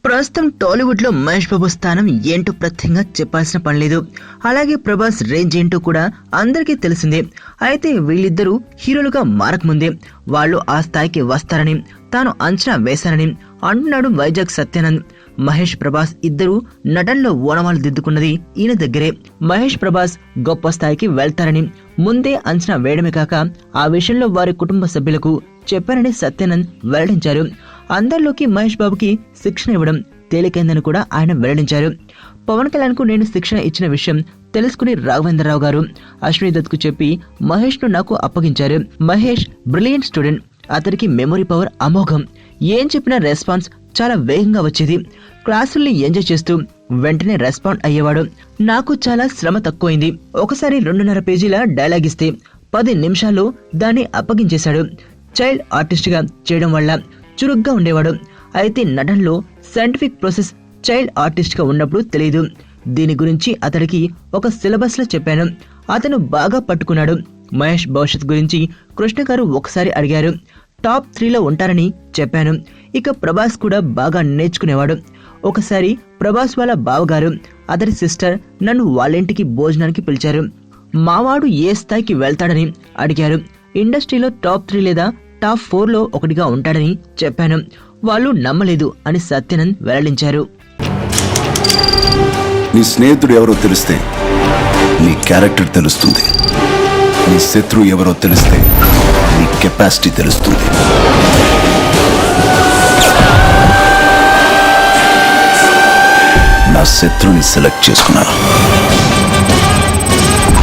ప్రస్తుతం టాలీవుడ్ లో మహేష్ బాబు స్థానం ఏంటో ప్రత్యేకంగా చెప్పాల్సిన పని లేదు. అలాగే ప్రభాస్ రేంజ్ ఏంటో కూడా అందరికీ తెలిసిందే. అయితే వీళ్ళిద్దరూ హీరోలుగా మారకముందే వాళ్ళు ఆ స్థాయికి వస్తారని తాను అంచనా వేశానని అంటున్నాడు వైజాగ్ సత్యానంద్. మహేష్ ప్రభాస్ ఇద్దరు నటనలో ఓనమాలు దిద్దుకున్నది ఈయన దగ్గరే. మహేష్ ప్రభాస్ గొప్ప స్థాయికి వెళ్తారని ముందే అంచనా వేయడమే కాక ఆ విషయంలో వారి కుటుంబ సభ్యులకు చెప్పారని సత్యానంద్ వెల్లడించారు. అందరిలోకి మహేష్ బాబుకి శిక్షణ ఇవ్వడం తేలికైందని కూడా ఆయన వెల్లడించారు. పవన్ కళ్యాణ్ కు నేను శిక్షణ ఇచ్చిన విషయం తెలుసుకుని రాఘవేంద్రరావు గారు అశ్విని దత్ కు చెప్పి మహేష్ ను నాకు అప్పగించారు. మహేష్ బ్రిలియంట్ స్టూడెంట్, అతనికి మెమొరీ పవర్ అమోఘం. ఏం చెప్పినా రెస్పాన్స్ చాలా వేగంగా వచ్చేది. క్లాసుల్ని ఎంజాయ్ చేస్తూ వెంటనే రెస్పాండ్ అయ్యేవాడు. నాకు చాలా శ్రమ తక్కువైంది. ఒకసారి 2.5 పేజీల డైలాగ్ ఇస్తే 10 నిమిషాల్లో దాన్ని అప్పగించేశాడు. చైల్డ్ ఆర్టిస్ట్ గా చేయడం వల్ల చురుగ్గా ఉండేవాడు. అయితే నటనలో సైంటిఫిక్ ప్రాసెస్ చైల్డ్ ఆర్టిస్ట్ గా ఉన్నప్పుడు తెలియదు. దీని గురించి అతడికి ఒక సిలబస్ లో చెప్పాను. అతను బాగా పట్టుకున్నాడు. మహేష్ భవిష్యత్ గురించి కృష్ణ గారు ఒకసారి అడిగారు. టాప్ 3లో ఉంటారని చెప్పాను. ఇక ప్రభాస్ కూడా బాగా నేర్చుకునేవాడు. ఒకసారి ప్రభాస్ వాళ్ళ బావగారు అతడి సిస్టర్ నన్ను వాళ్ళింటికి భోజనానికి పిలిచారు. మావాడు ఏ స్థాయికి వెళ్తాడని అడిగారు. ఇండస్ట్రీలో టాప్ 3 లేదా టాప్ 4లో ఒకటిగా ఉంటాడని చెప్పాను. వాళ్ళు నమ్మలేదు అని సత్యానంద్ వెల్లడించారు. నీ స్నేహితుడు ఎవరో తెలిస్తే నీ క్యారెక్టర్ తెలుస్తుంది. నీ శత్రువు ఎవరో తెలిస్తే నీ కెపాసిటీ తెలుస్తుంది. నా శత్రువుని సెలెక్ట్ చేసుకున్నాను.